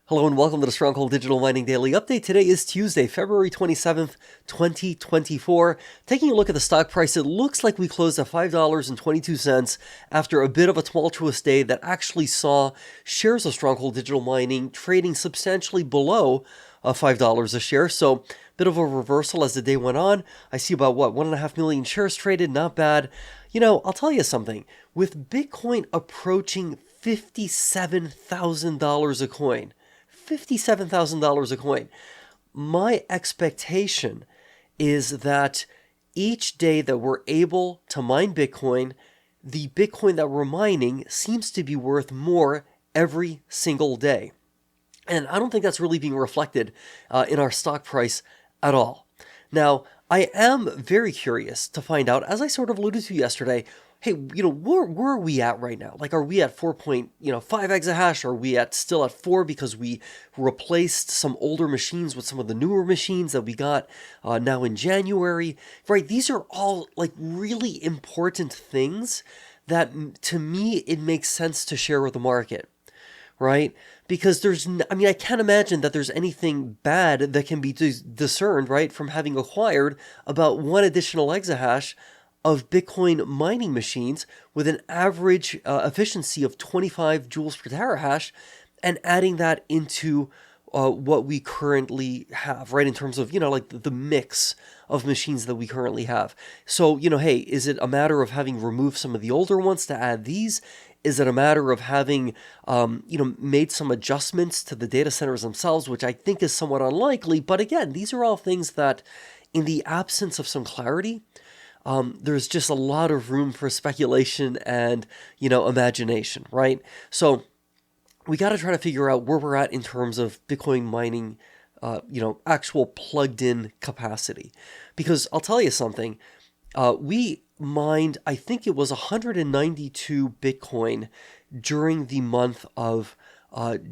Hello and welcome to the Stronghold Digital Mining Daily Update. Today is Tuesday, February 27th, 2024. Taking a look at the stock price, it looks like we closed at $5.22 after a bit of a tumultuous day that actually saw shares of Stronghold Digital Mining trading substantially below $5 a share. So bit of a reversal as the day went on. I see about 1.5 million shares traded. Not bad. I'll tell you something. With Bitcoin approaching $57,000 a coin, $57,000 a coin. My expectation is that each day that we're able to mine Bitcoin, the Bitcoin that we're mining seems to be worth more every single day. And I don't think that's really being reflected in our stock price at all. Now, I am very curious to find out, as I sort of alluded to yesterday, hey, where are we at right now? Like, are we at 4.5 exahash? Are we still at 4 because we replaced some older machines with some of the newer machines that we got now in January? Right? These are all like really important things that, to me, it makes sense to share with the market. Right? Because I can't imagine that there's anything bad that can be discerned, right, from having acquired about 1 additional exahash of Bitcoin mining machines with an average efficiency of 25 joules per terahash, and adding that into what we currently have, right, in terms of, like the mix of machines that we currently have. So, hey, is it a matter of having removed some of the older ones to add these? Is it a matter of having, made some adjustments to the data centers themselves, which I think is somewhat unlikely? But again, these are all things that, in the absence of some clarity, there's just a lot of room for speculation and, imagination, right? So we got to try to figure out where we're at in terms of Bitcoin mining, actual plugged-in capacity. Because I'll tell you something, we mined, I think it was 192 Bitcoin during the month of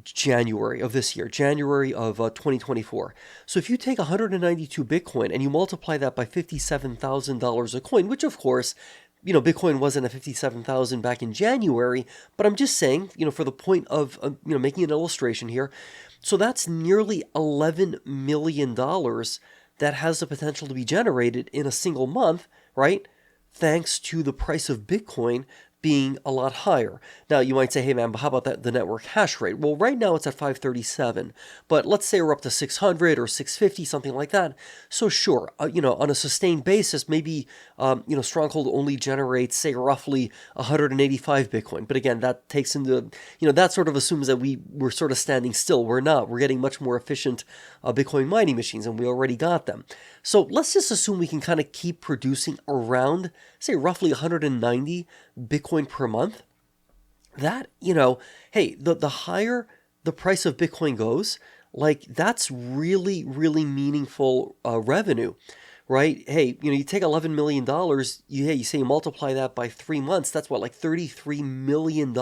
January of this year, January of 2024. So if you take 192 Bitcoin and you multiply that by $57,000 a coin, which of course, Bitcoin wasn't at 57,000 back in January, but I'm just saying, for the point of, making an illustration here. So that's nearly $11 million that has the potential to be generated in a single month, right? Thanks to the price of Bitcoin being a lot higher. Now, you might say, hey man, but how about the network hash rate? Well, right now it's at 537, but let's say we're up to 600 or 650, something like that. So sure, on a sustained basis, maybe, Stronghold only generates, say, roughly 185 Bitcoin. But again, that takes into, that sort of assumes that we're sort of standing still. We're not. We're getting much more efficient Bitcoin mining machines, and we already got them. So let's just assume we can kind of keep producing around, say, roughly 190 Bitcoin per month. That, hey, the higher the price of Bitcoin goes, like, that's really, really meaningful revenue, right? Hey, you take $11 million, you say you multiply that by 3 months, that's what, like $33 million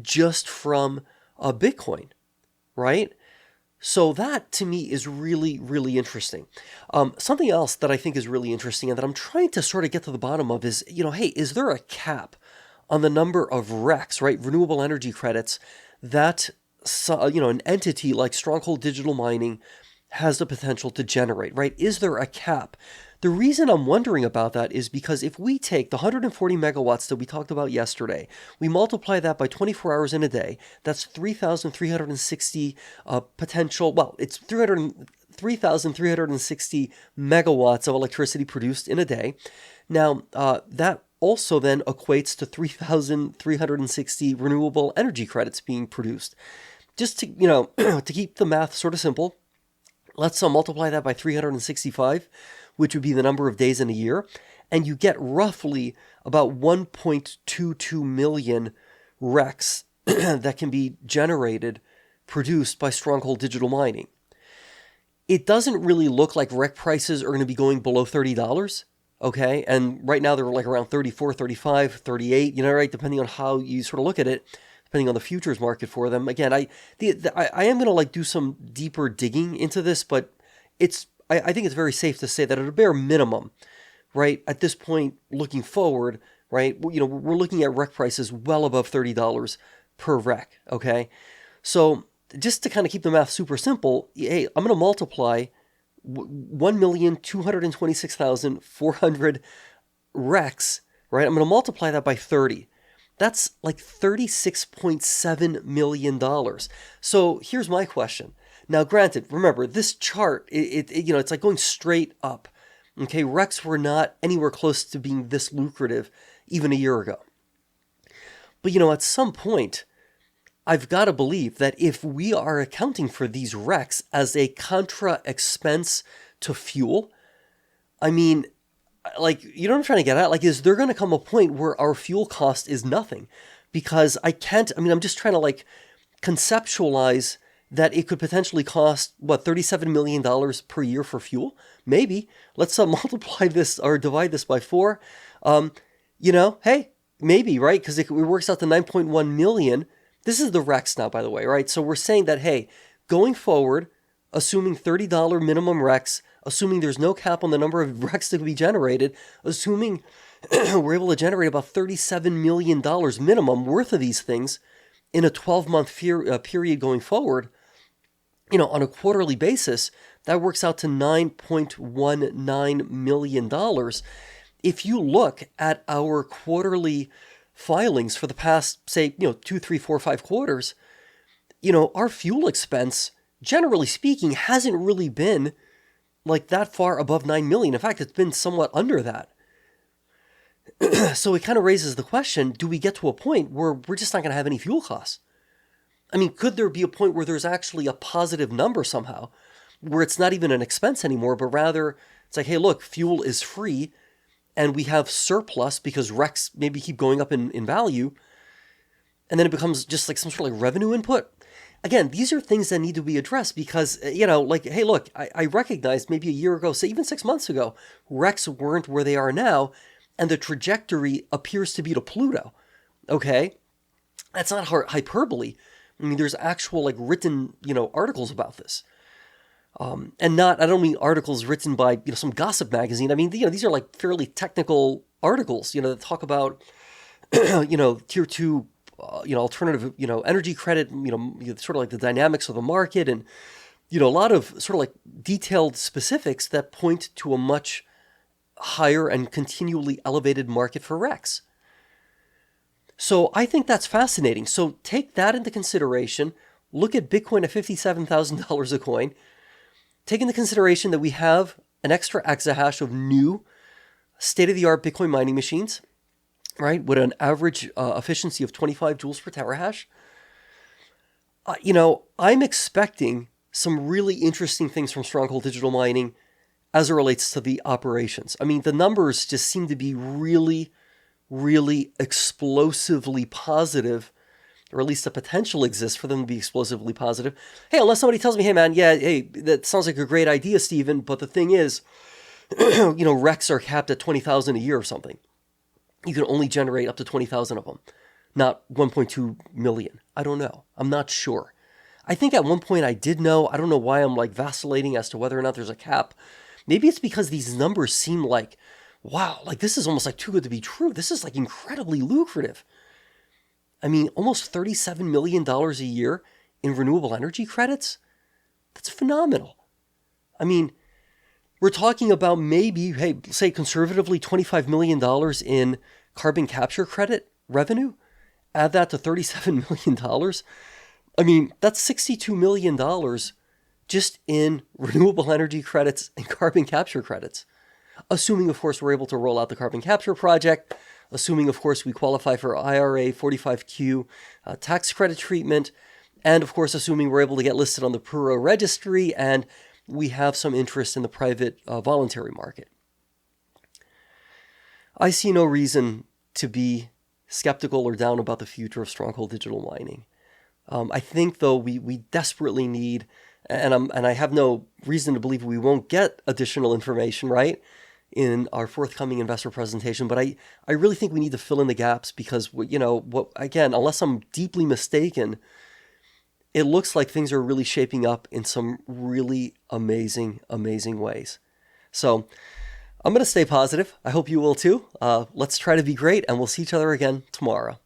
just from Bitcoin, right? So that, to me, is really, really interesting. Something else that I think is really interesting and that I'm trying to sort of get to the bottom of is, hey, is there a cap on the number of RECs, right, renewable energy credits, that, an entity like Stronghold Digital Mining has the potential to generate, right? Is there a cap? The reason I'm wondering about that is because if we take the 140 megawatts that we talked about yesterday, we multiply that by 24 hours in a day, that's 3,360 potential, well, it's 3,360 megawatts of electricity produced in a day. Now, that also then equates to 3,360 renewable energy credits being produced. Just to, to keep the math sort of simple, let's multiply that by 365, which would be the number of days in a year, and you get roughly about 1.22 million RECs that can be produced by Stronghold Digital Mining. It doesn't really look like REC prices are going to be going below $30, okay? And right now they're like around 34, 35, 38, right, depending on how you sort of look at it, depending on the futures market for them. Again, I am going to like do some deeper digging into this, but I think it's very safe to say that at a bare minimum, right, at this point, looking forward, right, we're looking at REC prices well above $30 per REC, okay? So just to kind of keep the math super simple, hey, I'm going to multiply 1,226,400 RECs, right? I'm going to multiply that by 30. That's like $36.7 million. So here's my question. Now, granted, remember, this chart, it's like going straight up. Okay, RECs were not anywhere close to being this lucrative even a year ago. But, at some point, I've got to believe that if we are accounting for these RECs as a contra expense to fuel, I mean, like, you know what I'm trying to get at? Like, is there going to come a point where our fuel cost is nothing? Because I'm just trying to like conceptualize that it could potentially cost, $37 million per year for fuel? Maybe. Let's multiply this or divide this by 4. Hey, maybe, right? Because it works out to 9.1 million. This is the RECs now, by the way, right? So we're saying that, hey, going forward, assuming $30 minimum RECs, assuming there's no cap on the number of RECs that can be generated, assuming we're able to generate about $37 million minimum worth of these things in a 12-month period going forward, on a quarterly basis, that works out to $9.19 million. If you look at our quarterly filings for the past, say, 2, 3, 4, 5 quarters, our fuel expense, generally speaking, hasn't really been like that far above 9 million. In fact, it's been somewhat under that. So it kind of raises the question, do we get to a point where we're just not going to have any fuel costs? I mean, could there be a point where there's actually a positive number somehow, where it's not even an expense anymore, but rather it's like, hey, look, fuel is free, and we have surplus because RECs maybe keep going up in value, and then it becomes just like some sort of like revenue input. Again, these are things that need to be addressed because, like, hey, look, I recognize maybe a year ago, say even 6 months ago, RECs weren't where they are now, and the trajectory appears to be to Pluto, okay? That's not hyperbole. I mean, there's actual like written, articles about this. And I don't mean articles written by, some gossip magazine. I mean, these are like fairly technical articles, that talk about, tier 2, alternative, energy credit, sort of like the dynamics of the market and, a lot of sort of like detailed specifics that point to a much higher and continually elevated market for RECs. So I think that's fascinating. So take that into consideration. Look at Bitcoin at $57,000 a coin. Take into consideration that we have an extra exahash of new state-of-the-art Bitcoin mining machines, right, with an average efficiency of 25 joules per terahash. I'm expecting some really interesting things from Stronghold Digital Mining as it relates to the operations. I mean, the numbers just seem to be really, really explosively positive, or at least the potential exists for them to be explosively positive. Hey, unless somebody tells me, hey man, that sounds like a great idea, Steven, but the thing is, RECs are capped at 20,000 a year or something. You can only generate up to 20,000 of them, not 1.2 million. I don't know. I'm not sure. I think at one point I did know. I don't know why I'm like vacillating as to whether or not there's a cap. Maybe it's because these numbers seem like, wow, like this is almost like too good to be true. This is like incredibly lucrative. I mean, almost $37 million a year in renewable energy credits? That's phenomenal. I mean, we're talking about maybe, hey, say conservatively $25 million in carbon capture credit revenue. Add that to $37 million. I mean, that's $62 million just in renewable energy credits and carbon capture credits. Assuming, of course, we're able to roll out the carbon capture project. Assuming, of course, we qualify for IRA 45Q tax credit treatment. And, of course, assuming we're able to get listed on the Puro registry and we have some interest in the private voluntary market. I see no reason to be skeptical or down about the future of Stronghold Digital Mining. I think, though, we desperately need, and I have no reason to believe we won't get additional information, right, in our forthcoming investor presentation. But I really think we need to fill in the gaps because, again, unless I'm deeply mistaken, it looks like things are really shaping up in some really amazing, amazing ways. So I'm going to stay positive. I hope you will too. Let's try to be great, and we'll see each other again tomorrow.